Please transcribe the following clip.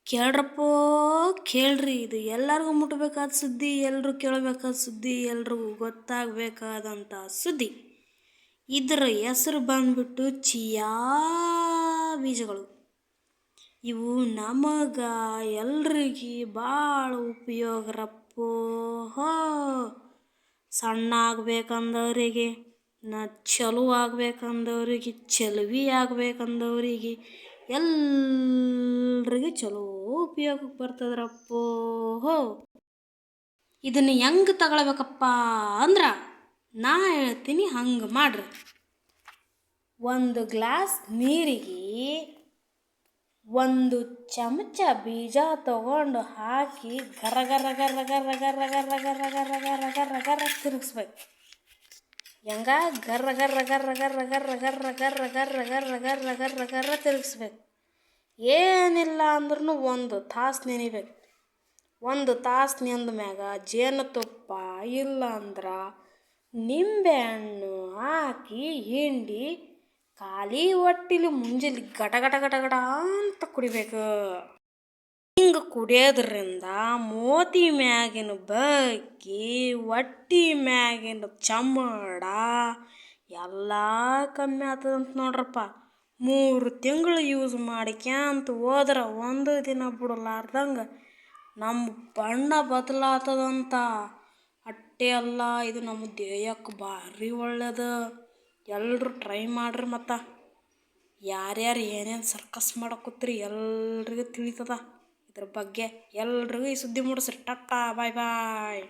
ಕೇಳ್ರಪ್ಪೋ ಕೇಳ್ರಿ, ಇದು ಎಲ್ಲರಿಗೂ ಮುಟ್ಟಬೇಕಾದ ಸುದ್ದಿ, ಎಲ್ಲರೂ ಕೇಳಬೇಕಾದ ಸುದ್ದಿ, ಎಲ್ರಿಗೂ ಗೊತ್ತಾಗಬೇಕಾದಂಥ ಸುದ್ದಿ. ಇದರ ಹೆಸರು ಬಂದ್ಬಿಟ್ಟು ಚಿಯಾ ಬೀಜಗಳು. ಇವು ನಮಗ ಎಲ್ರಿಗೆ ಭಾಳ ಉಪಯೋಗರಪ್ಪೋ. ಸಣ್ಣ ಆಗ್ಬೇಕಂದವರಿಗೆ, ಚಲೋ ಆಗ್ಬೇಕಂದವರಿಗೆ, ಚೆಲುವಿ ಆಗ್ಬೇಕಂದವರಿಗೆ ಎಲ್ರಿಗೆ ಚಲೋ ಉಪಯೋಗಕ್ಕೆ ಬರ್ತದ್ರಪ್ಪೋ. ಇದನ್ನು ಹೆಂಗೆ ತಗೊಳ್ಬೇಕಪ್ಪ ಅಂದ್ರೆ ನಾ ಹೇಳ್ತೀನಿ, ಹಂಗೆ ಮಾಡ್ರಿ. 1 ಗ್ಲಾಸ್ ನೀರಿಗೆ 1 ಚಮಚ ಬೀಜ ತಗೊಂಡು ಹಾಕಿ ಗರ ಗರ ಗರ ಗರ ಗರ ಗರ ಗರ ಗರ ಗರ ಗರ ಗರ ತಿರುಗಿಸ್ಬೇಕು. ಹೆಂಗ ಗರ್ರ ಗರ್ರ ಗರ್ರ ಗರ್ರ ಗರ್ರ ಗರ್ರ ಗರ್ರ ಗರ್ರ ಗರ್ರ ಗರ್ರ ಗರ್ರ ಗರ್ರ ತಿರುಗಿಸ್ಬೇಕು. ಏನಿಲ್ಲ ಅಂದ್ರೂ 1 ತಾಸು ನೆನಿಬೇಕು. 1 ತಾಸು ನೆಂದ ಮ್ಯಾಗ ಜೇನುತುಪ್ಪ ಇಲ್ಲ ಅಂದ್ರೆ ನಿಂಬೆಹಣ್ಣು ಹಾಕಿ ಹಿಂಡಿ ಖಾಲಿ ಹೊಟ್ಟಿಲಿ ಮುಂಜಾನೆ ಗಟ ಗಟ ಗಟ ಗಟ ಅಂತ ಕುಡಿಬೇಕು. ಹಿಂಗೆ ಕುಡಿಯೋದ್ರಿಂದ ಮೋತಿ ಮ್ಯಾಗಿನ ಬಗ್ಗಿ, ಹೊಟ್ಟಿ ಮ್ಯಾಗಿನ ಚಮಡ ಎಲ್ಲ ಕಮ್ಮಿ ಆಗ್ತದಂತ ನೋಡ್ರಪ್ಪ. 3 ತಿಂಗಳು ಯೂಸ್ ಮಾಡಿಕ್ಯಾಂತ ಹೋದ್ರೆ 1 ದಿನ ಬಿಡಲಾರ್ದಂಗೆ ನಮ್ಮ ಬಣ್ಣ ಬದಲಾಗ್ತದಂತ. ಅಷ್ಟೇ ಅಲ್ಲ, ಇದು ನಮ್ಮ ದೇಹಕ್ಕೆ ಭಾರಿ ಒಳ್ಳೆಯದು. ಎಲ್ಲರೂ ಟ್ರೈ ಮಾಡ್ರಿ. ಮತ್ತು ಯಾರ್ಯಾರು ಏನೇನು ಸರ್ಕಸ್ ಮಾಡಕತ್ತೀರಿ ಎಲ್ರಿಗೂ ತಿಳಿತದ ಇದ್ರ ಬಗ್ಗೆ. ಎಲ್ರಿಗೂ ಈ ಸುದ್ದಿ ಮೂಡಿಸ್ರಿ. ಟಾಟಾ, ಬಾಯ್ ಬಾಯ್.